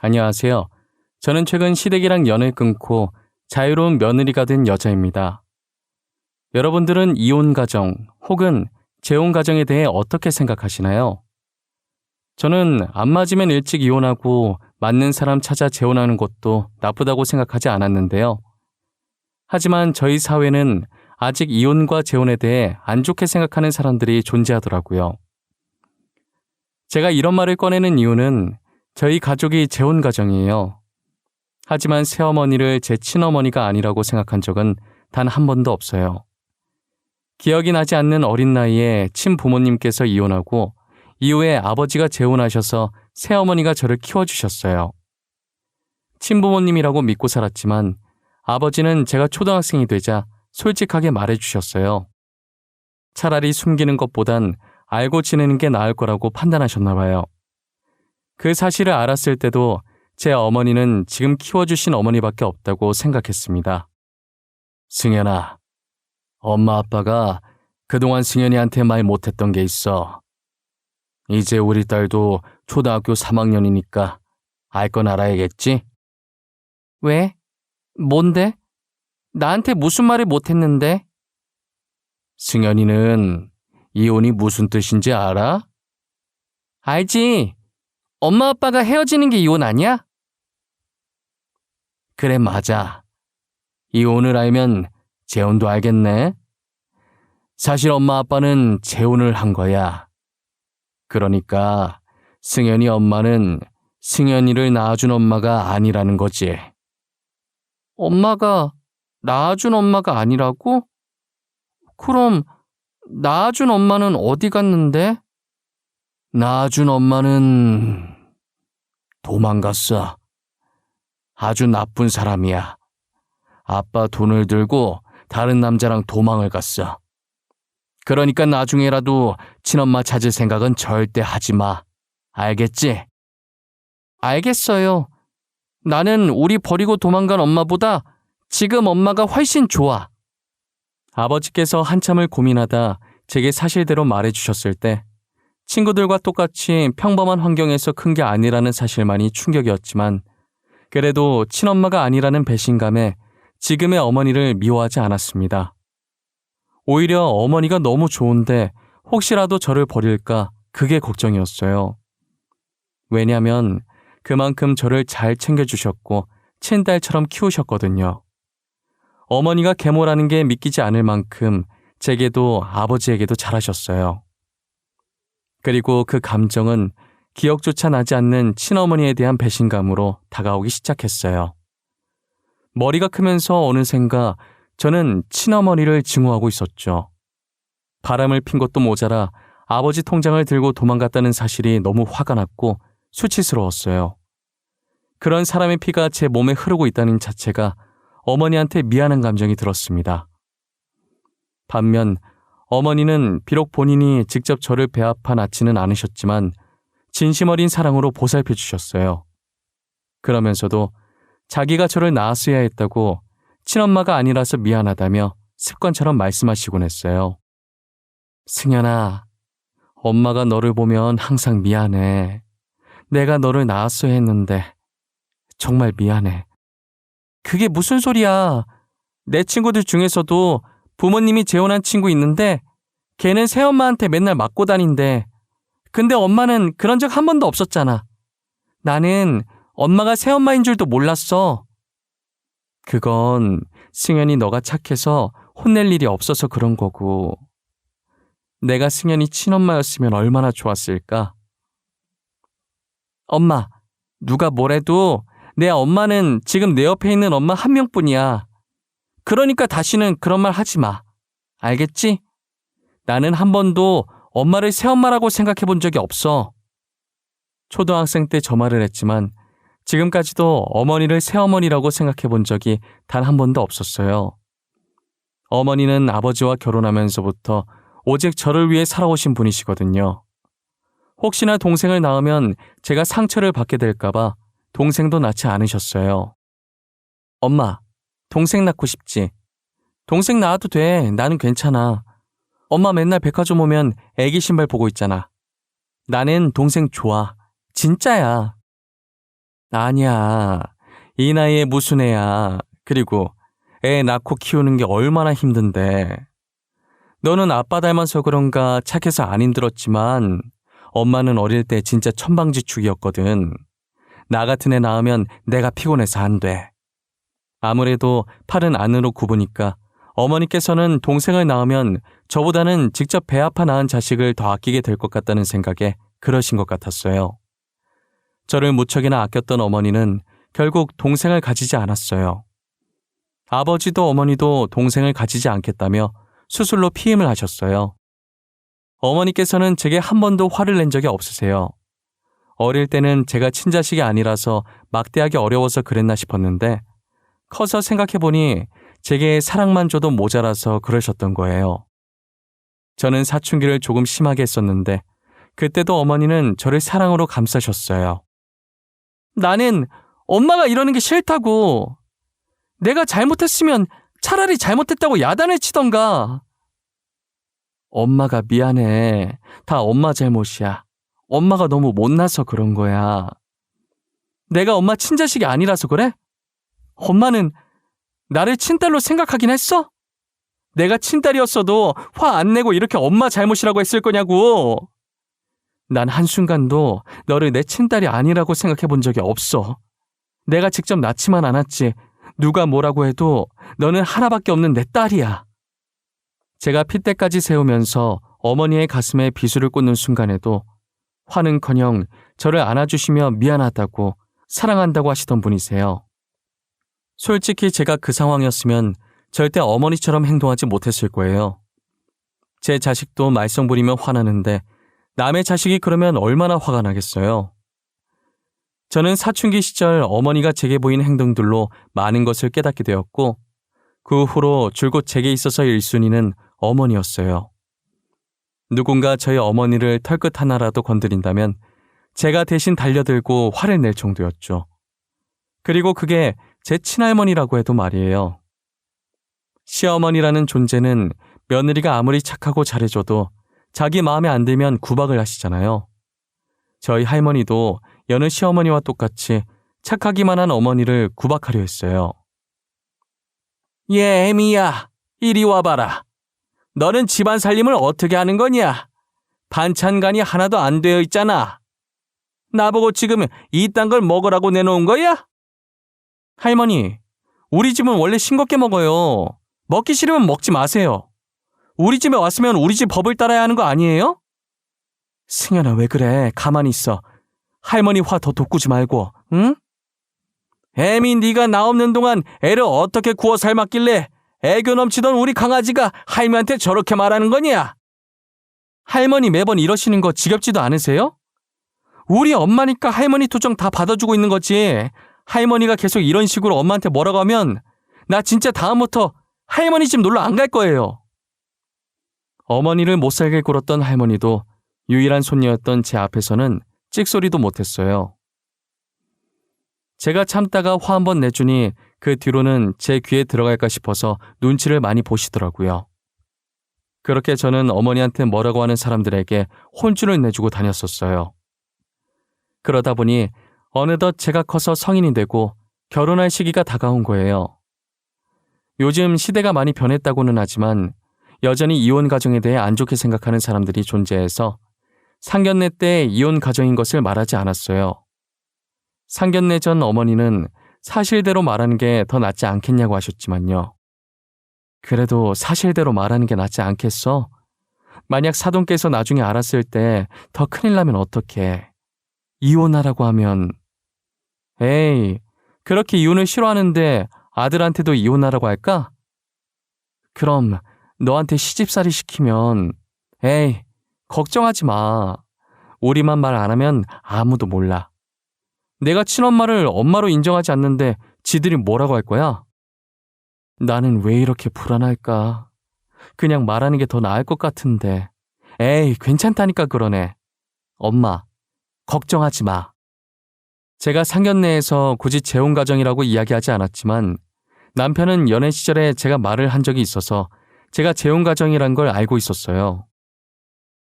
안녕하세요. 저는 최근 시댁이랑 연을 끊고 자유로운 며느리가 된 여자입니다. 여러분들은 이혼 가정 혹은 재혼 가정에 대해 어떻게 생각하시나요? 저는 안 맞으면 일찍 이혼하고 맞는 사람 찾아 재혼하는 것도 나쁘다고 생각하지 않았는데요. 하지만 저희 사회는 아직 이혼과 재혼에 대해 안 좋게 생각하는 사람들이 존재하더라고요. 제가 이런 말을 꺼내는 이유는 저희 가족이 재혼 가정이에요. 하지만 새어머니를 제 친어머니가 아니라고 생각한 적은 단 한 번도 없어요. 기억이 나지 않는 어린 나이에 친부모님께서 이혼하고 이후에 아버지가 재혼하셔서 새어머니가 저를 키워주셨어요. 친부모님이라고 믿고 살았지만 아버지는 제가 초등학생이 되자 솔직하게 말해주셨어요. 차라리 숨기는 것보단 알고 지내는 게 나을 거라고 판단하셨나 봐요. 그 사실을 알았을 때도 제 어머니는 지금 키워주신 어머니밖에 없다고 생각했습니다. 승연아, 엄마 아빠가 그동안 승연이한테 말 못했던 게 있어. 이제 우리 딸도 초등학교 3학년이니까 알 건 알아야겠지? 왜? 뭔데? 나한테 무슨 말을 못했는데? 승연이는 이혼이 무슨 뜻인지 알아? 알지. 엄마 아빠가 헤어지는 게 이혼 아니야? 그래, 맞아. 이혼을 알면 재혼도 알겠네. 사실 엄마 아빠는 재혼을 한 거야. 그러니까 승연이 엄마는 승연이를 낳아준 엄마가 아니라는 거지. 엄마가 낳아준 엄마가 아니라고? 그럼 낳아준 엄마는 어디 갔는데? 낳아준 엄마는 도망갔어. 아주 나쁜 사람이야. 아빠 돈을 들고 다른 남자랑 도망을 갔어. 그러니까 나중에라도 친엄마 찾을 생각은 절대 하지 마. 알겠지? 알겠어요. 나는 우리 버리고 도망간 엄마보다 지금 엄마가 훨씬 좋아. 아버지께서 한참을 고민하다 제게 사실대로 말해주셨을 때 친구들과 똑같이 평범한 환경에서 큰 게 아니라는 사실만이 충격이었지만 그래도 친엄마가 아니라는 배신감에 지금의 어머니를 미워하지 않았습니다. 오히려 어머니가 너무 좋은데 혹시라도 저를 버릴까 그게 걱정이었어요. 왜냐하면 그만큼 저를 잘 챙겨주셨고 친딸처럼 키우셨거든요. 어머니가 계모라는 게 믿기지 않을 만큼 제게도 아버지에게도 잘하셨어요. 그리고 그 감정은 기억조차 나지 않는 친어머니에 대한 배신감으로 다가오기 시작했어요. 머리가 크면서 어느샌가 저는 친어머니를 증오하고 있었죠. 바람을 핀 것도 모자라 아버지 통장을 들고 도망갔다는 사실이 너무 화가 났고 수치스러웠어요. 그런 사람의 피가 제 몸에 흐르고 있다는 자체가 어머니한테 미안한 감정이 들었습니다. 반면 어머니는 비록 본인이 직접 저를 배아파 낳지는 않으셨지만 진심 어린 사랑으로 보살펴 주셨어요. 그러면서도 자기가 저를 낳았어야 했다고 친엄마가 아니라서 미안하다며 습관처럼 말씀하시곤 했어요. 승연아, 엄마가 너를 보면 항상 미안해. 내가 너를 낳았어야 했는데 정말 미안해. 그게 무슨 소리야. 내 친구들 중에서도 부모님이 재혼한 친구 있는데 걔는 새엄마한테 맨날 맞고 다닌대. 근데 엄마는 그런 적 한 번도 없었잖아. 나는 엄마가 새엄마인 줄도 몰랐어. 그건 승연이 너가 착해서 혼낼 일이 없어서 그런 거고 내가 승연이 친엄마였으면 얼마나 좋았을까? 엄마, 누가 뭐래도 내 엄마는 지금 내 옆에 있는 엄마 한 명뿐이야. 그러니까 다시는 그런 말 하지 마. 알겠지? 나는 한 번도 엄마를 새엄마라고 생각해 본 적이 없어. 초등학생 때 저 말을 했지만 지금까지도 어머니를 새어머니라고 생각해 본 적이 단 한 번도 없었어요. 어머니는 아버지와 결혼하면서부터 오직 저를 위해 살아오신 분이시거든요. 혹시나 동생을 낳으면 제가 상처를 받게 될까봐 동생도 낳지 않으셨어요. 엄마, 동생 낳고 싶지? 동생 낳아도 돼. 나는 괜찮아. 엄마 맨날 백화점 오면 애기 신발 보고 있잖아. 나는 동생 좋아. 진짜야. 아니야. 이 나이에 무슨 애야. 그리고 애 낳고 키우는 게 얼마나 힘든데. 너는 아빠 닮아서 그런가 착해서 안 힘들었지만 엄마는 어릴 때 진짜 천방지축이었거든. 나 같은 애 낳으면 내가 피곤해서 안 돼. 아무래도 팔은 안으로 굽으니까 어머니께서는 동생을 낳으면 저보다는 직접 배 아파 낳은 자식을 더 아끼게 될 것 같다는 생각에 그러신 것 같았어요. 저를 무척이나 아꼈던 어머니는 결국 동생을 가지지 않았어요. 아버지도 어머니도 동생을 가지지 않겠다며 수술로 피임을 하셨어요. 어머니께서는 제게 한 번도 화를 낸 적이 없으세요. 어릴 때는 제가 친자식이 아니라서 막대하기 어려워서 그랬나 싶었는데 커서 생각해보니 제게 사랑만 줘도 모자라서 그러셨던 거예요. 저는 사춘기를 조금 심하게 했었는데 그때도 어머니는 저를 사랑으로 감싸셨어요. 나는 엄마가 이러는 게 싫다고. 내가 잘못했으면 차라리 잘못했다고 야단을 치던가. 엄마가 미안해. 다 엄마 잘못이야. 엄마가 너무 못나서 그런 거야. 내가 엄마 친자식이 아니라서 그래? 엄마는 나를 친딸로 생각하긴 했어? 내가 친딸이었어도 화 안 내고 이렇게 엄마 잘못이라고 했을 거냐고. 난 한순간도 너를 내 친딸이 아니라고 생각해 본 적이 없어. 내가 직접 낳지만 않았지. 누가 뭐라고 해도 너는 하나밖에 없는 내 딸이야. 제가 핏대까지 세우면서 어머니의 가슴에 비수를 꽂는 순간에도 화는커녕 저를 안아주시며 미안하다고 사랑한다고 하시던 분이세요. 솔직히 제가 그 상황이었으면 절대 어머니처럼 행동하지 못했을 거예요. 제 자식도 말썽 부리며 화나는데 남의 자식이 그러면 얼마나 화가 나겠어요. 저는 사춘기 시절 어머니가 제게 보인 행동들로 많은 것을 깨닫게 되었고 그 후로 줄곧 제게 있어서 1순위는 어머니였어요. 누군가 저희 어머니를 털끝 하나라도 건드린다면 제가 대신 달려들고 화를 낼 정도였죠. 그리고 그게 제 친할머니라고 해도 말이에요. 시어머니라는 존재는 며느리가 아무리 착하고 잘해줘도 자기 마음에 안 들면 구박을 하시잖아요. 저희 할머니도 여느 시어머니와 똑같이 착하기만 한 어머니를 구박하려 했어요. 얘 애미야, 이리 와봐라. 너는 집안 살림을 어떻게 하는 거냐? 반찬간이 하나도 안 되어 있잖아. 나보고 지금 이딴 걸 먹으라고 내놓은 거야? 할머니, 우리 집은 원래 싱겁게 먹어요. 먹기 싫으면 먹지 마세요. 우리 집에 왔으면 우리 집 법을 따라야 하는 거 아니에요? 승현아, 왜 그래? 가만히 있어. 할머니 화 더 돋구지 말고, 응? 애미 네가 나 없는 동안 애를 어떻게 구워 삶았길래 애교 넘치던 우리 강아지가 할머니한테 저렇게 말하는 거냐? 할머니 매번 이러시는 거 지겹지도 않으세요? 우리 엄마니까 할머니 투정 다 받아주고 있는 거지. 할머니가 계속 이런 식으로 엄마한테 뭐라고 하면 나 진짜 다음부터 할머니 집 놀러 안 갈 거예요. 어머니를 못살게 굴었던 할머니도 유일한 손녀였던 제 앞에서는 찍소리도 못했어요. 제가 참다가 화 한번 내주니 그 뒤로는 제 귀에 들어갈까 싶어서 눈치를 많이 보시더라고요. 그렇게 저는 어머니한테 뭐라고 하는 사람들에게 혼쭐을 내주고 다녔었어요. 그러다 보니 어느덧 제가 커서 성인이 되고 결혼할 시기가 다가온 거예요. 요즘 시대가 많이 변했다고는 하지만 여전히 이혼 가정에 대해 안 좋게 생각하는 사람들이 존재해서 상견례 때 이혼 가정인 것을 말하지 않았어요. 상견례 전 어머니는 사실대로 말하는 게 더 낫지 않겠냐고 하셨지만요. 그래도 사실대로 말하는 게 낫지 않겠어? 만약 사돈께서 나중에 알았을 때 더 큰일 나면 어떡해. 이혼하라고 하면 에이, 그렇게 이혼을 싫어하는데 아들한테도 이혼하라고 할까? 그럼 너한테 시집살이 시키면 에이, 걱정하지 마. 우리만 말 안 하면 아무도 몰라. 내가 친엄마를 엄마로 인정하지 않는데 지들이 뭐라고 할 거야? 나는 왜 이렇게 불안할까? 그냥 말하는 게 더 나을 것 같은데. 에이, 괜찮다니까 그러네. 엄마, 걱정하지 마. 제가 상견례에서 굳이 재혼 가정이라고 이야기하지 않았지만 남편은 연애 시절에 제가 말을 한 적이 있어서 제가 재혼 가정이란 걸 알고 있었어요.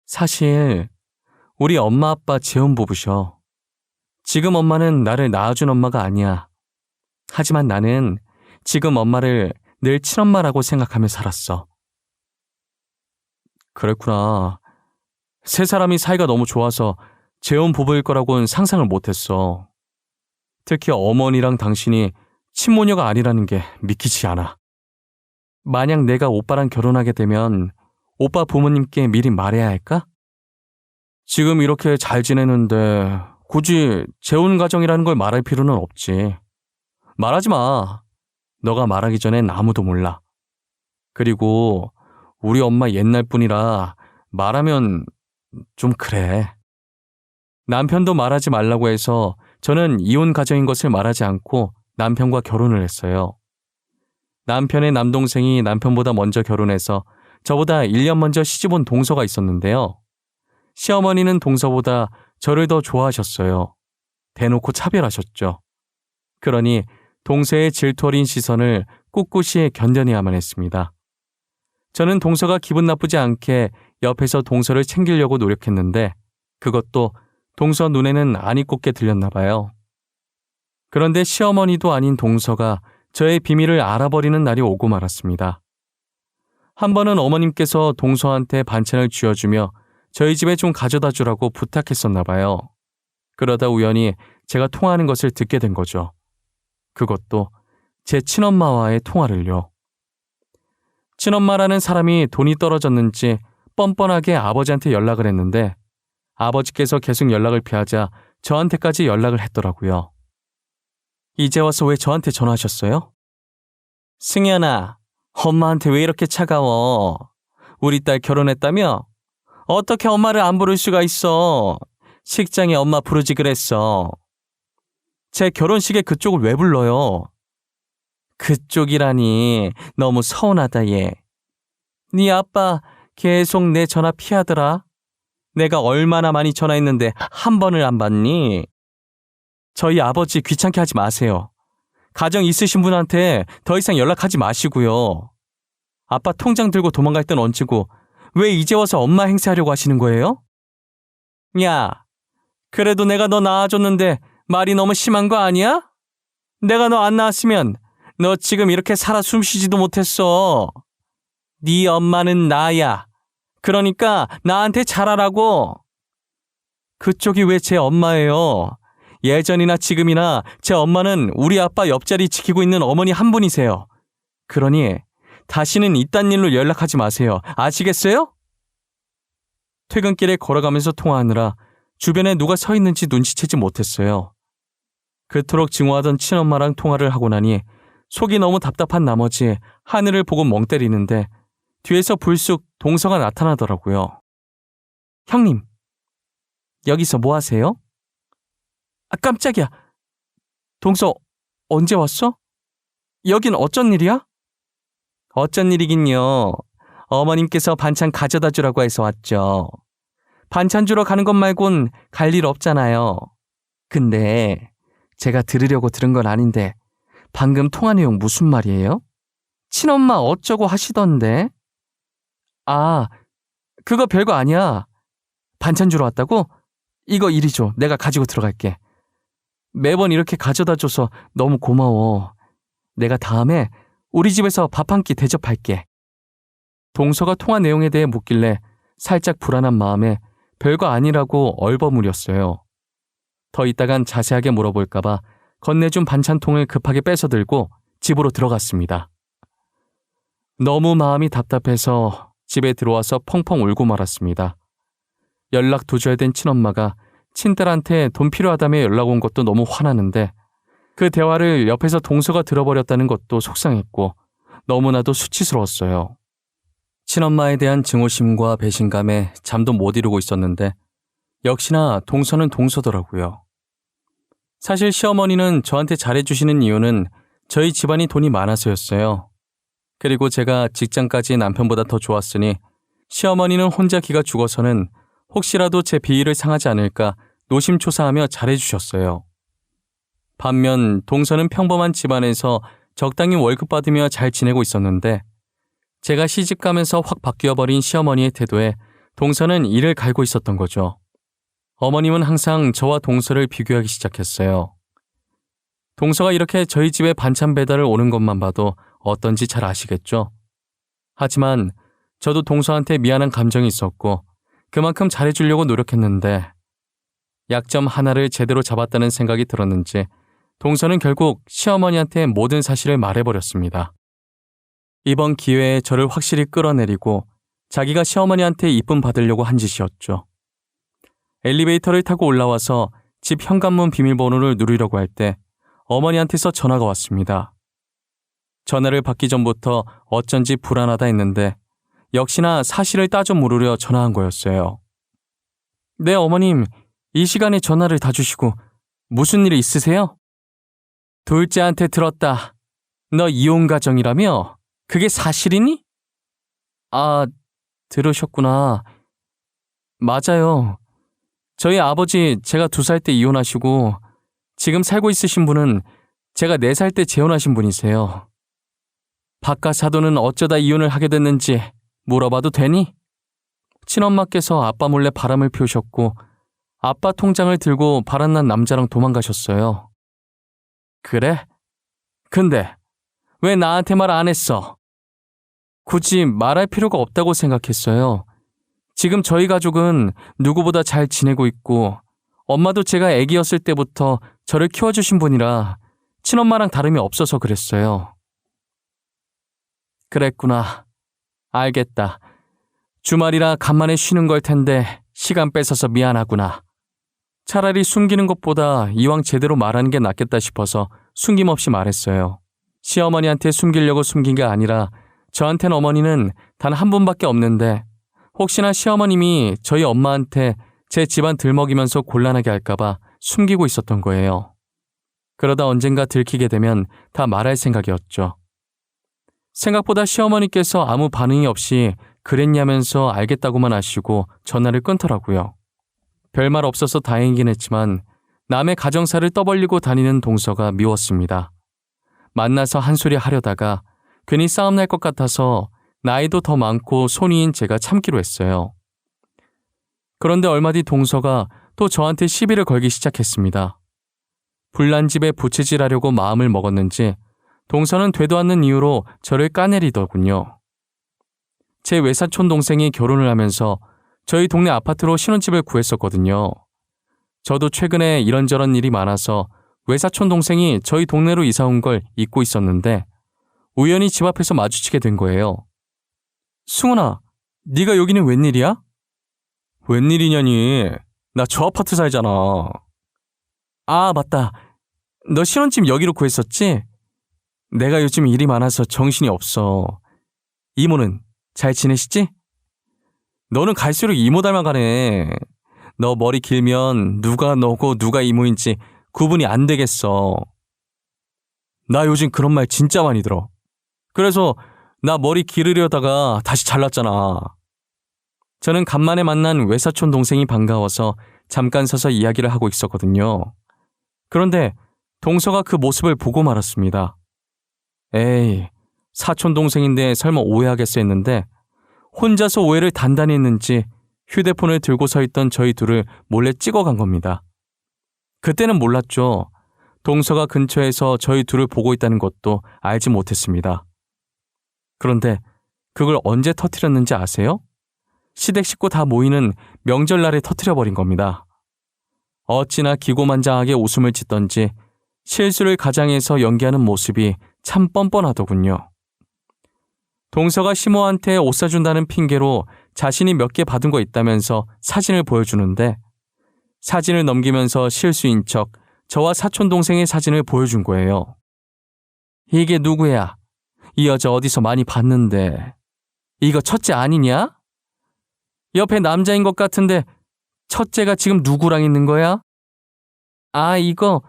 사실 우리 엄마 아빠 재혼 부부셔. 지금 엄마는 나를 낳아준 엄마가 아니야. 하지만 나는 지금 엄마를 늘 친엄마라고 생각하며 살았어. 그랬구나. 세 사람이 사이가 너무 좋아서 재혼 부부일 거라고는 상상을 못했어. 특히 어머니랑 당신이 친모녀가 아니라는 게 믿기지 않아. 만약 내가 오빠랑 결혼하게 되면 오빠 부모님께 미리 말해야 할까? 지금 이렇게 잘 지내는데 굳이 재혼 가정이라는 걸 말할 필요는 없지. 말하지 마. 너가 말하기 전엔 아무도 몰라. 그리고 우리 엄마 옛날 분이라 말하면 좀 그래. 남편도 말하지 말라고 해서 저는 이혼 가정인 것을 말하지 않고 남편과 결혼을 했어요. 남편의 남동생이 남편보다 먼저 결혼해서 저보다 1년 먼저 시집온 동서가 있었는데요. 시어머니는 동서보다 저를 더 좋아하셨어요. 대놓고 차별하셨죠. 그러니 동서의 질투 어린 시선을 꿋꿋이 견뎌내야만 했습니다. 저는 동서가 기분 나쁘지 않게 옆에서 동서를 챙기려고 노력했는데 그것도 동서 눈에는 안 이꼽게 들렸나 봐요. 그런데 시어머니도 아닌 동서가 저의 비밀을 알아버리는 날이 오고 말았습니다. 한 번은 어머님께서 동서한테 반찬을 쥐어주며 저희 집에 좀 가져다 주라고 부탁했었나 봐요. 그러다 우연히 제가 통화하는 것을 듣게 된 거죠. 그것도 제 친엄마와의 통화를요. 친엄마라는 사람이 돈이 떨어졌는지 뻔뻔하게 아버지한테 연락을 했는데 아버지께서 계속 연락을 피하자 저한테까지 연락을 했더라고요. 이제 와서 왜 저한테 전화하셨어요? 승현아, 엄마한테 왜 이렇게 차가워? 우리 딸 결혼했다며? 어떻게 엄마를 안 부를 수가 있어? 식장에 엄마 부르지 그랬어. 제 결혼식에 그쪽을 왜 불러요? 그쪽이라니 너무 서운하다 얘. 네 아빠 계속 내 전화 피하더라. 내가 얼마나 많이 전화했는데 한 번을 안 받니? 저희 아버지 귀찮게 하지 마세요. 가정 있으신 분한테 더 이상 연락하지 마시고요. 아빠 통장 들고 도망갈 땐 얹히고 왜 이제 와서 엄마 행세하려고 하시는 거예요? 야, 그래도 내가 너 낳아줬는데 말이 너무 심한 거 아니야? 내가 너 안 낳았으면 너 지금 이렇게 살아 숨쉬지도 못했어. 네 엄마는 나야. 그러니까 나한테 잘하라고. 그쪽이 왜 제 엄마예요? 예전이나 지금이나 제 엄마는 우리 아빠 옆자리 지키고 있는 어머니 한 분이세요. 그러니 다시는 이딴 일로 연락하지 마세요. 아시겠어요? 퇴근길에 걸어가면서 통화하느라 주변에 누가 서 있는지 눈치채지 못했어요. 그토록 증오하던 친엄마랑 통화를 하고 나니 속이 너무 답답한 나머지 하늘을 보고 멍 때리는데 뒤에서 불쑥 동서가 나타나더라고요. 형님, 여기서 뭐 하세요? 아, 깜짝이야. 동서, 언제 왔어? 여긴 어쩐 일이야? 어쩐 일이긴요. 어머님께서 반찬 가져다 주라고 해서 왔죠. 반찬 주러 가는 것 말곤 갈 일 없잖아요. 근데 제가 들으려고 들은 건 아닌데 방금 통화 내용 무슨 말이에요? 친엄마 어쩌고 하시던데? 아, 그거 별거 아니야. 반찬 주러 왔다고? 이거 이리 줘. 내가 가지고 들어갈게. 매번 이렇게 가져다 줘서 너무 고마워. 내가 다음에 우리 집에서 밥 한 끼 대접할게. 동서가 통화 내용에 대해 묻길래 살짝 불안한 마음에 별거 아니라고 얼버무렸어요. 더 있다간 자세하게 물어볼까봐 건네준 반찬통을 급하게 뺏어 들고 집으로 들어갔습니다. 너무 마음이 답답해서 집에 들어와서 펑펑 울고 말았습니다. 연락 도줘야 된 친엄마가 친딸한테 돈 필요하다며 연락 온 것도 너무 화나는데 그 대화를 옆에서 동서가 들어버렸다는 것도 속상했고 너무나도 수치스러웠어요. 친엄마에 대한 증오심과 배신감에 잠도 못 이루고 있었는데 역시나 동서는 동서더라고요. 사실 시어머니는 저한테 잘해주시는 이유는 저희 집안이 돈이 많아서였어요. 그리고 제가 직장까지 남편보다 더 좋았으니 시어머니는 혼자 기가 죽어서는 혹시라도 제 비위를 상하지 않을까 노심초사하며 잘해주셨어요. 반면 동서는 평범한 집안에서 적당히 월급 받으며 잘 지내고 있었는데 제가 시집가면서 확 바뀌어버린 시어머니의 태도에 동서는 이를 갈고 있었던 거죠. 어머님은 항상 저와 동서를 비교하기 시작했어요. 동서가 이렇게 저희 집에 반찬 배달을 오는 것만 봐도 어떤지 잘 아시겠죠? 하지만 저도 동서한테 미안한 감정이 있었고 그만큼 잘해주려고 노력했는데 약점 하나를 제대로 잡았다는 생각이 들었는지 동서는 결국 시어머니한테 모든 사실을 말해버렸습니다. 이번 기회에 저를 확실히 끌어내리고 자기가 시어머니한테 이쁨 받으려고 한 짓이었죠. 엘리베이터를 타고 올라와서 집 현관문 비밀번호를 누르려고 할 때 어머니한테서 전화가 왔습니다. 전화를 받기 전부터 어쩐지 불안하다 했는데 역시나 사실을 따져 물으려 전화한 거였어요. 네, 어머님. 이 시간에 전화를 다 주시고 무슨 일 있으세요? 둘째한테 들었다. 너 이혼 가정이라며? 그게 사실이니? 아, 들으셨구나. 맞아요. 저희 아버지 제가 2살 때 이혼하시고 지금 살고 있으신 분은 제가 4살 때 재혼하신 분이세요. 바깥 사돈은 어쩌다 이혼을 하게 됐는지 물어봐도 되니? 친엄마께서 아빠 몰래 바람을 피우셨고 아빠 통장을 들고 바람난 남자랑 도망가셨어요. 그래? 근데 왜 나한테 말 안 했어? 굳이 말할 필요가 없다고 생각했어요. 지금 저희 가족은 누구보다 잘 지내고 있고 엄마도 제가 애기였을 때부터 저를 키워주신 분이라 친엄마랑 다름이 없어서 그랬어요. 그랬구나. 알겠다. 주말이라 간만에 쉬는 걸 텐데 시간 뺏어서 미안하구나. 차라리 숨기는 것보다 이왕 제대로 말하는 게 낫겠다 싶어서 숨김없이 말했어요. 시어머니한테 숨기려고 숨긴 게 아니라 저한텐 어머니는 단 한 분밖에 없는데 혹시나 시어머님이 저희 엄마한테 제 집안 들먹이면서 곤란하게 할까봐 숨기고 있었던 거예요. 그러다 언젠가 들키게 되면 다 말할 생각이었죠. 생각보다 시어머니께서 아무 반응이 없이 그랬냐면서 알겠다고만 하시고 전화를 끊더라고요. 별말 없어서 다행이긴 했지만 남의 가정사를 떠벌리고 다니는 동서가 미웠습니다. 만나서 한 소리 하려다가 괜히 싸움 날 것 같아서 나이도 더 많고 손위인 제가 참기로 했어요. 그런데 얼마 뒤 동서가 또 저한테 시비를 걸기 시작했습니다. 불난 집에 부채질하려고 마음을 먹었는지 동서는 되도 않는 이유로 저를 까내리더군요. 제 외사촌 동생이 결혼을 하면서 저희 동네 아파트로 신혼집을 구했었거든요. 저도 최근에 이런저런 일이 많아서 외사촌 동생이 저희 동네로 이사 온 걸 잊고 있었는데 우연히 집 앞에서 마주치게 된 거예요. 승훈아, 네가 여기는 웬일이야? 웬일이냐니? 나 저 아파트 살잖아. 아, 맞다. 너 신혼집 여기로 구했었지? 내가 요즘 일이 많아서 정신이 없어. 이모는 잘 지내시지? 너는 갈수록 이모 닮아가네. 너 머리 길면 누가 너고 누가 이모인지 구분이 안 되겠어. 나 요즘 그런 말 진짜 많이 들어. 그래서 나 머리 기르려다가 다시 잘랐잖아. 저는 간만에 만난 외사촌 동생이 반가워서 잠깐 서서 이야기를 하고 있었거든요. 그런데 동서가 그 모습을 보고 말았습니다. 에이, 사촌 동생인데 설마 오해하겠어 했는데 혼자서 오해를 단단히 했는지 휴대폰을 들고 서 있던 저희 둘을 몰래 찍어간 겁니다. 그때는 몰랐죠. 동서가 근처에서 저희 둘을 보고 있다는 것도 알지 못했습니다. 그런데 그걸 언제 터뜨렸는지 아세요? 시댁 식구 다 모이는 명절날에 터뜨려버린 겁니다. 어찌나 기고만장하게 웃음을 짓던지 실수를 가장해서 연기하는 모습이 참 뻔뻔하더군요. 동서가 시모한테 옷 사준다는 핑계로 자신이 몇 개 받은 거 있다면서 사진을 보여주는데 사진을 넘기면서 실수인 척 저와 사촌 동생의 사진을 보여준 거예요. 이게 누구야? 이 여자 어디서 많이 봤는데. 이거 첫째 아니냐? 옆에 남자인 것 같은데 첫째가 지금 누구랑 있는 거야? 아, 이거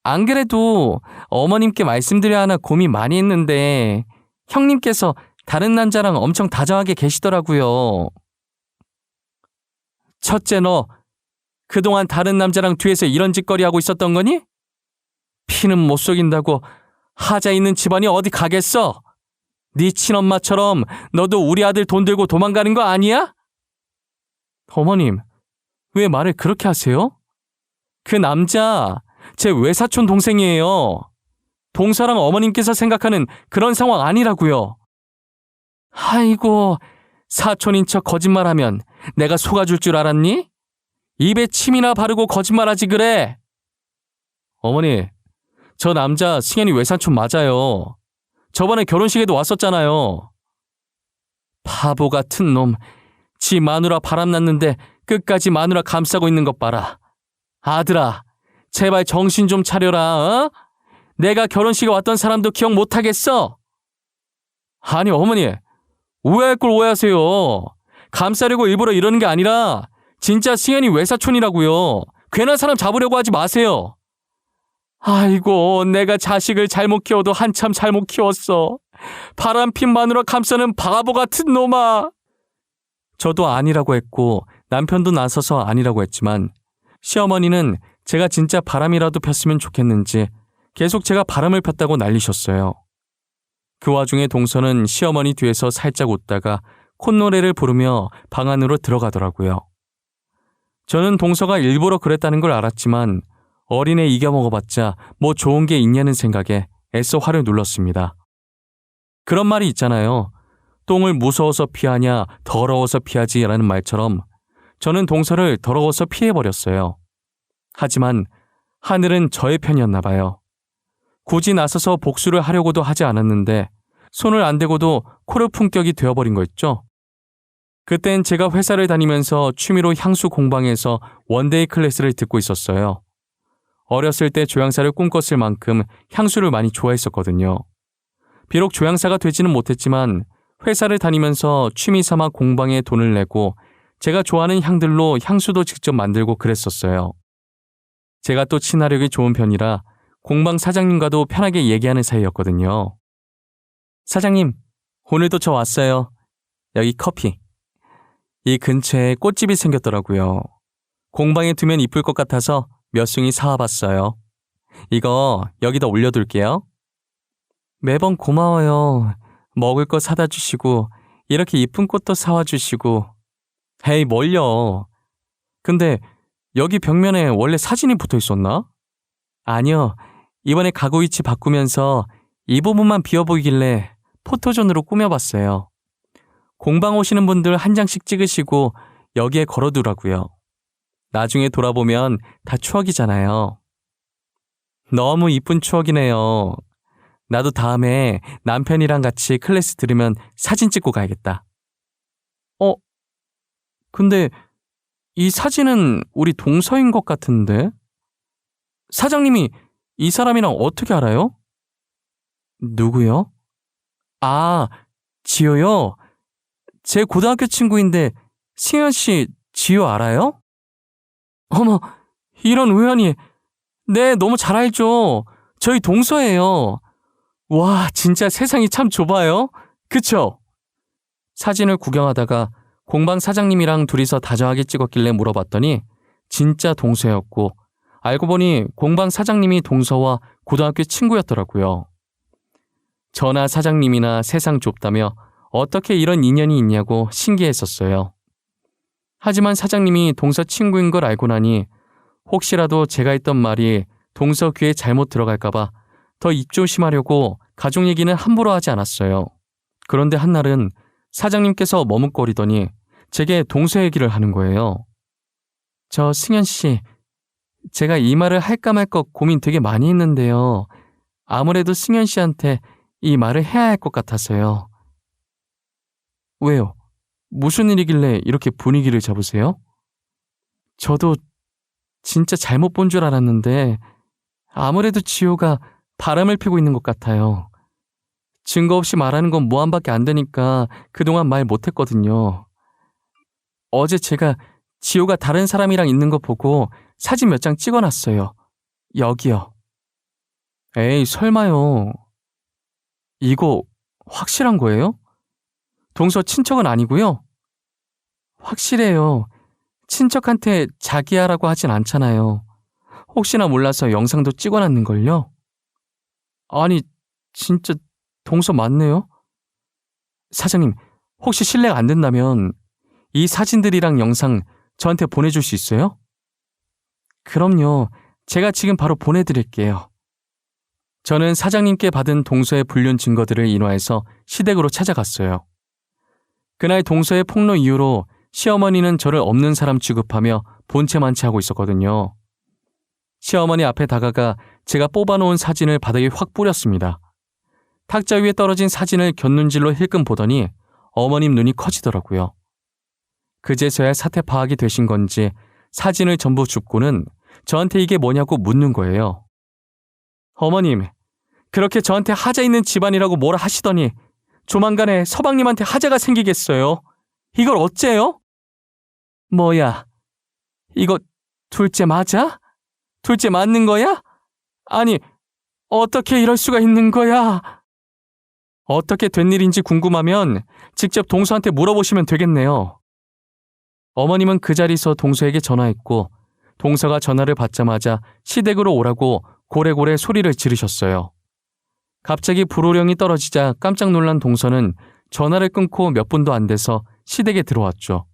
안 그래도 어머님께 말씀드려야 하나 고민 많이 했는데 형님께서 다른 남자랑 엄청 다정하게 계시더라고요. 첫째, 너 그동안 다른 남자랑 뒤에서 이런 짓거리 하고 있었던 거니? 피는 못 속인다고 하자 있는 집안이 어디 가겠어? 네 친엄마처럼 너도 우리 아들 돈 들고 도망가는 거 아니야? 어머님, 왜 말을 그렇게 하세요? 그 남자 제 외사촌 동생이에요. 동서랑 어머님께서 생각하는 그런 상황 아니라고요. 아이고, 사촌인 척 거짓말하면 내가 속아줄 줄 알았니? 입에 침이나 바르고 거짓말하지 그래. 어머니, 저 남자 승현이 외사촌 맞아요. 저번에 결혼식에도 왔었잖아요. 바보 같은 놈. 지 마누라 바람났는데 끝까지 마누라 감싸고 있는 것 봐라. 아들아, 제발 정신 좀 차려라. 어? 내가 결혼식에 왔던 사람도 기억 못하겠어? 아니 어머니, 오해할 걸 오해하세요. 감싸려고 일부러 이러는 게 아니라 진짜 승현이 외사촌이라고요. 괜한 사람 잡으려고 하지 마세요. 아이고, 내가 자식을 잘못 키워도 한참 잘못 키웠어. 바람핀 마누라 감싸는 바보 같은 놈아. 저도 아니라고 했고 남편도 나서서 아니라고 했지만 시어머니는 제가 진짜 바람이라도 폈으면 좋겠는지 계속 제가 바람을 폈다고 난리셨어요. 그 와중에 동서는 시어머니 뒤에서 살짝 웃다가 콧노래를 부르며 방 안으로 들어가더라고요. 저는 동서가 일부러 그랬다는 걸 알았지만 어린애 이겨먹어봤자 뭐 좋은 게 있냐는 생각에 애써 화를 눌렀습니다. 그런 말이 있잖아요. 똥을 무서워서 피하냐 더러워서 피하지라는 말처럼 저는 동서를 더러워서 피해버렸어요. 하지만 하늘은 저의 편이었나 봐요. 굳이 나서서 복수를 하려고도 하지 않았는데 손을 안 대고도 코르 품격이 되어버린 거 있죠. 그땐 제가 회사를 다니면서 취미로 향수 공방에서 원데이 클래스를 듣고 있었어요. 어렸을 때 조향사를 꿈꿨을 만큼 향수를 많이 좋아했었거든요. 비록 조향사가 되지는 못했지만 회사를 다니면서 취미 삼아 공방에 돈을 내고 제가 좋아하는 향들로 향수도 직접 만들고 그랬었어요. 제가 또 친화력이 좋은 편이라 공방 사장님과도 편하게 얘기하는 사이였거든요. 사장님, 오늘도 저 왔어요. 여기 커피. 이 근처에 꽃집이 생겼더라고요. 공방에 두면 이쁠 것 같아서 몇 숭이 사와봤어요. 이거 여기다 올려둘게요. 매번 고마워요. 먹을 거 사다 주시고 이렇게 이쁜 꽃도 사와 주시고. 에이, 뭘요. 근데 여기 벽면에 원래 사진이 붙어 있었나? 아니요. 이번에 가구 위치 바꾸면서 이 부분만 비어 보이길래 포토존으로 꾸며봤어요. 공방 오시는 분들 한 장씩 찍으시고 여기에 걸어두라고요. 나중에 돌아보면 다 추억이잖아요. 너무 이쁜 추억이네요. 나도 다음에 남편이랑 같이 클래스 들으면 사진 찍고 가야겠다. 근데 이 사진은 우리 동서인 것 같은데? 사장님이 이 사람이랑 어떻게 알아요? 누구요? 아, 지효요? 제 고등학교 친구인데 승현 씨 지효 알아요? 어머, 이런 우연이. 네, 너무 잘 알죠. 저희 동서예요. 와, 진짜 세상이 참 좁아요. 그쵸? 사진을 구경하다가 공방 사장님이랑 둘이서 다정하게 찍었길래 물어봤더니 진짜 동서였고 알고 보니 공방 사장님이 동서와 고등학교 친구였더라고요. 저나 사장님이나 세상 좁다며 어떻게 이런 인연이 있냐고 신기했었어요. 하지만 사장님이 동서 친구인 걸 알고 나니 혹시라도 제가 했던 말이 동서 귀에 잘못 들어갈까봐 더 입조심하려고 가족 얘기는 함부로 하지 않았어요. 그런데 한날은 사장님께서 머뭇거리더니 제게 동서 얘기를 하는 거예요. 저 승현 씨, 제가 이 말을 할까 말까 고민 되게 많이 했는데요. 아무래도 승현 씨한테 이 말을 해야 할 것 같아서요. 왜요? 무슨 일이길래 이렇게 분위기를 잡으세요? 저도 진짜 잘못 본 줄 알았는데 아무래도 지효가 바람을 피고 있는 것 같아요. 증거 없이 말하는 건 무한밖에 안 되니까 그동안 말 못했거든요. 어제 제가 지효가 다른 사람이랑 있는 거 보고 사진 몇 장 찍어놨어요. 여기요. 에이, 설마요. 이거 확실한 거예요? 동서 친척은 아니고요? 확실해요. 친척한테 자기야라고 하진 않잖아요. 혹시나 몰라서 영상도 찍어놨는걸요? 아니, 진짜 동서 맞네요? 사장님, 혹시 실례가 안 된다면 이 사진들이랑 영상 저한테 보내줄 수 있어요? 그럼요. 제가 지금 바로 보내드릴게요. 저는 사장님께 받은 동서의 불륜 증거들을 인화해서 시댁으로 찾아갔어요. 그날 동서의 폭로 이후로 시어머니는 저를 없는 사람 취급하며 본체만치 하고 있었거든요. 시어머니 앞에 다가가 제가 뽑아놓은 사진을 바닥에 확 뿌렸습니다. 탁자 위에 떨어진 사진을 곁눈질로 힐끔 보더니 어머님 눈이 커지더라고요. 그제서야 사태 파악이 되신 건지 사진을 전부 줍고는 저한테 이게 뭐냐고 묻는 거예요. 어머님, 그렇게 저한테 하자 있는 집안이라고 뭐라 하시더니 조만간에 서방님한테 하자가 생기겠어요. 이걸 어째요? 뭐야, 이거 둘째 맞아? 둘째 맞는 거야? 아니, 어떻게 이럴 수가 있는 거야? 어떻게 된 일인지 궁금하면 직접 동서한테 물어보시면 되겠네요. 어머님은 그 자리에서 동서에게 전화했고 동서가 전화를 받자마자 시댁으로 오라고 고래고래 소리를 지르셨어요. 갑자기 불호령이 떨어지자 깜짝 놀란 동서는 전화를 끊고 몇 분도 안 돼서 시댁에 들어왔죠.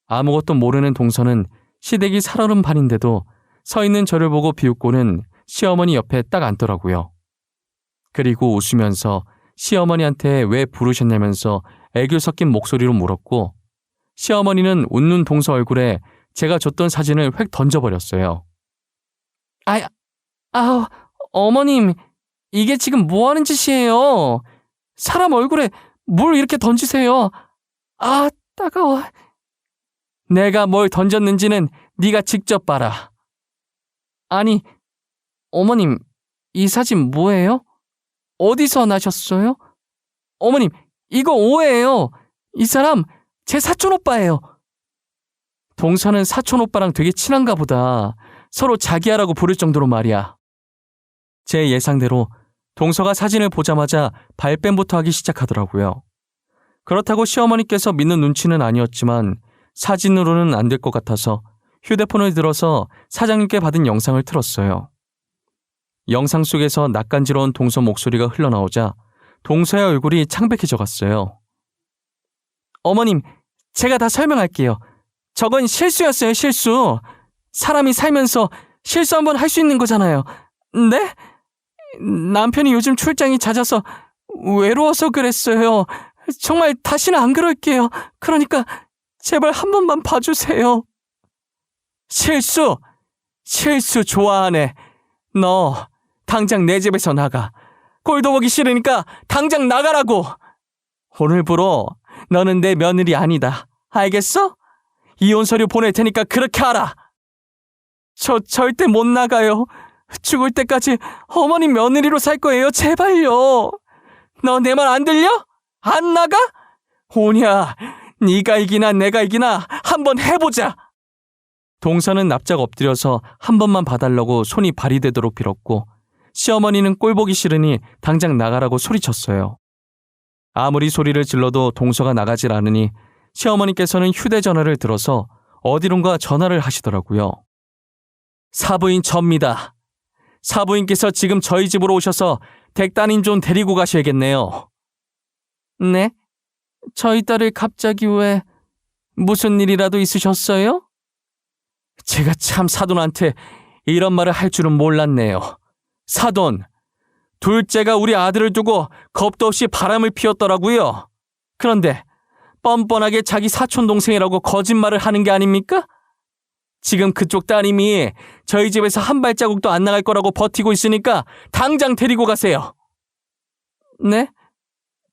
아무것도 모르는 동서는 시댁이 살얼음 판인데도 서 있는 저를 보고 비웃고는 시어머니 옆에 딱 앉더라고요. 그리고 웃으면서 시어머니한테 왜 부르셨냐면서 애교 섞인 목소리로 물었고 시어머니는 웃는 동서 얼굴에 제가 줬던 사진을 획 던져버렸어요. 어머님, 이게 지금 뭐 하는 짓이에요? 사람 얼굴에 물 이렇게 던지세요. 아, 따가워. 내가 뭘 던졌는지는 네가 직접 봐라. 아니, 어머님, 이 사진 뭐예요? 어디서 나셨어요? 어머님, 이거 오해예요. 이 사람 제 사촌 오빠예요. 동서는 사촌 오빠랑 되게 친한가 보다. 서로 자기야라고 부를 정도로 말이야. 제 예상대로 동서가 사진을 보자마자 발뺌부터 하기 시작하더라고요. 그렇다고 시어머니께서 믿는 눈치는 아니었지만 사진으로는 안 될 것 같아서 휴대폰을 들어서 사장님께 받은 영상을 틀었어요. 영상 속에서 낯간지러운 동서 목소리가 흘러나오자 동서의 얼굴이 창백해져 갔어요. 어머님, 제가 다 설명할게요. 저건 실수였어요, 실수. 사람이 살면서 실수 한번 할 수 있는 거잖아요. 네? 남편이 요즘 출장이 잦아서 외로워서 그랬어요. 정말 다시는 안 그럴게요. 그러니까 제발 한 번만 봐주세요. 실수 좋아하네. 너 당장 내 집에서 나가. 꼴도 보기 싫으니까 당장 나가라고. 오늘부로 너는 내 며느리 아니다. 알겠어? 이혼 서류 보낼 테니까 그렇게 하라. 저 절대 못 나가요. 죽을 때까지 어머니 며느리로 살 거예요. 제발요. 너 내 말 안 들려? 안 나가? 오냐, 네가 이기나 내가 이기나 한번 해보자. 동서는 납작 엎드려서 한 번만 봐달라고 손이 발이 되도록 빌었고 시어머니는 꼴 보기 싫으니 당장 나가라고 소리쳤어요. 아무리 소리를 질러도 동서가 나가질 않으니 시어머니께서는 휴대전화를 들어서 어디론가 전화를 하시더라고요. 사부인 접니다. 사부인께서 지금 저희 집으로 오셔서 댁 따님 좀 데리고 가셔야겠네요. 네? 저희 딸을 갑자기 왜... 무슨 일이라도 있으셨어요? 제가 참 사돈한테 이런 말을 할 줄은 몰랐네요. 사돈, 둘째가 우리 아들을 두고 겁도 없이 바람을 피웠더라고요. 그런데 뻔뻔하게 자기 사촌 동생이라고 거짓말을 하는 게 아닙니까? 지금 그쪽 따님이 저희 집에서 한 발자국도 안 나갈 거라고 버티고 있으니까 당장 데리고 가세요. 네?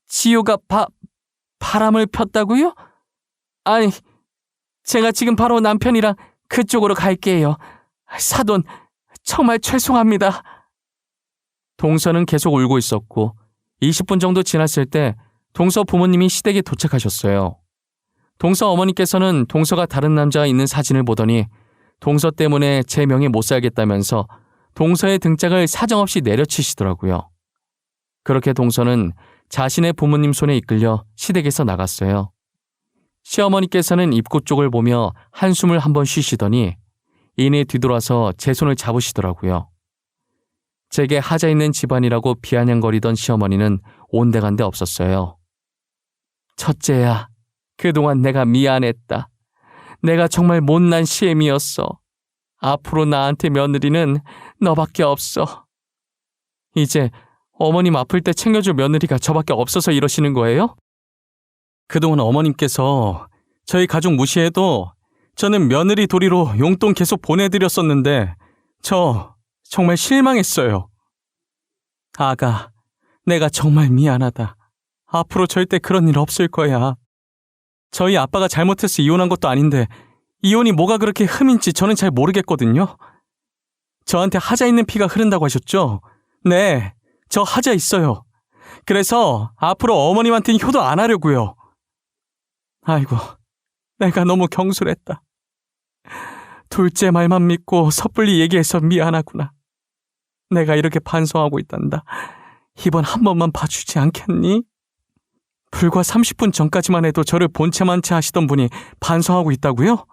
지효가 바람을 폈다고요? 아니, 제가 지금 바로 남편이랑 그쪽으로 갈게요. 사돈, 정말 죄송합니다. 동서는 계속 울고 있었고 20분 정도 지났을 때 동서 부모님이 시댁에 도착하셨어요. 동서 어머니께서는 동서가 다른 남자와 있는 사진을 보더니 동서 때문에 제 명에 못 살겠다면서 동서의 등짝을 사정없이 내려치시더라고요. 그렇게 동서는 자신의 부모님 손에 이끌려 시댁에서 나갔어요. 시어머니께서는 입구 쪽을 보며 한숨을 한번 쉬시더니 이내 뒤돌아서 제 손을 잡으시더라고요. 제게 하자 있는 집안이라고 비아냥거리던 시어머니는 온데간데 없었어요. 첫째야, 그동안 내가 미안했다. 내가 정말 못난 시엠이었어. 앞으로 나한테 며느리는 너밖에 없어. 이제 어머님 아플 때 챙겨줄 며느리가 저밖에 없어서 이러시는 거예요? 그동안 어머님께서 저희 가족 무시해도 저는 며느리 도리로 용돈 계속 보내드렸었는데 저 정말 실망했어요. 아가, 내가 정말 미안하다. 앞으로 절대 그런 일 없을 거야. 저희 아빠가 잘못해서 이혼한 것도 아닌데 이혼이 뭐가 그렇게 흠인지 저는 잘 모르겠거든요. 저한테 하자 있는 피가 흐른다고 하셨죠? 네, 저 하자 있어요. 그래서 앞으로 어머님한테는 효도 안 하려고요. 아이고, 내가 너무 경솔했다. 둘째 말만 믿고 섣불리 얘기해서 미안하구나. 내가 이렇게 반성하고 있단다. 이번 한 번만 봐주지 않겠니? 불과 30분 전까지만 해도 저를 본체만체 하시던 분이 반성하고 있다고요?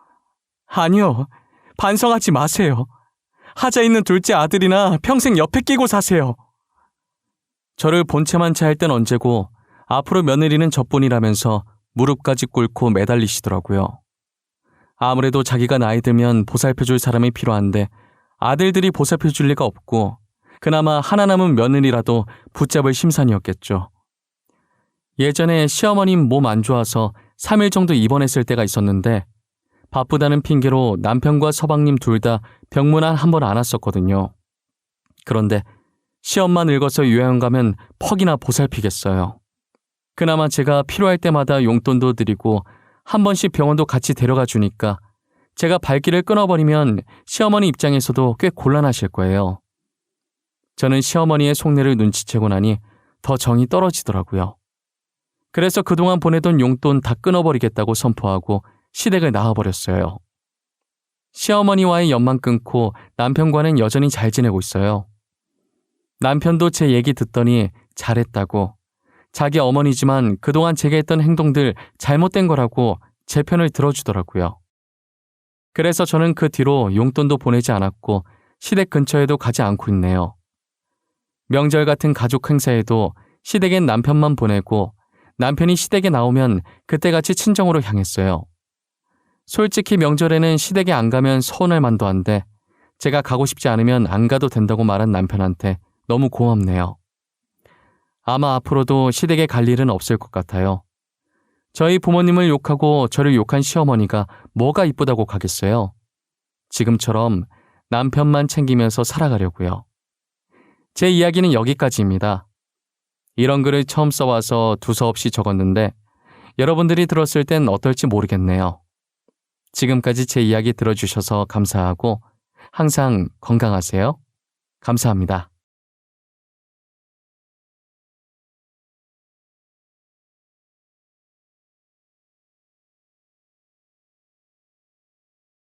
아니요, 반성하지 마세요. 하자 있는 둘째 아들이나 평생 옆에 끼고 사세요. 저를 본체만체 할 땐 언제고 앞으로 며느리는 저뿐이라면서 무릎까지 꿇고 매달리시더라고요. 아무래도 자기가 나이 들면 보살펴줄 사람이 필요한데 아들들이 보살펴줄 리가 없고 그나마 하나 남은 며느리라도 붙잡을 심산이었겠죠. 예전에 시어머님 몸 안 좋아서 3일 정도 입원했을 때가 있었는데 바쁘다는 핑계로 남편과 서방님 둘 다 병문안 한 번 안 왔었거든요. 그런데 시엄마 늙어서 요양 가면 퍽이나 보살피겠어요. 그나마 제가 필요할 때마다 용돈도 드리고 한 번씩 병원도 같이 데려가 주니까 제가 발길을 끊어버리면 시어머니 입장에서도 꽤 곤란하실 거예요. 저는 시어머니의 속내를 눈치채고 나니 더 정이 떨어지더라고요. 그래서 그동안 보내던 용돈 다 끊어버리겠다고 선포하고 시댁을 나와버렸어요. 시어머니와의 연만 끊고 남편과는 여전히 잘 지내고 있어요. 남편도 제 얘기 듣더니 잘했다고, 자기 어머니지만 그동안 제게 했던 행동들 잘못된 거라고 제 편을 들어주더라고요. 그래서 저는 그 뒤로 용돈도 보내지 않았고 시댁 근처에도 가지 않고 있네요. 명절 같은 가족 행사에도 시댁엔 남편만 보내고 남편이 시댁에 나오면 그때같이 친정으로 향했어요. 솔직히 명절에는 시댁에 안 가면 서운할 만도 한데 제가 가고 싶지 않으면 안 가도 된다고 말한 남편한테 너무 고맙네요. 아마 앞으로도 시댁에 갈 일은 없을 것 같아요. 저희 부모님을 욕하고 저를 욕한 시어머니가 뭐가 이쁘다고 가겠어요? 지금처럼 남편만 챙기면서 살아가려고요. 제 이야기는 여기까지입니다. 이런 글을 처음 써와서 두서없이 적었는데 여러분들이 들었을 땐 어떨지 모르겠네요. 지금까지 제 이야기 들어주셔서 감사하고 항상 건강하세요. 감사합니다.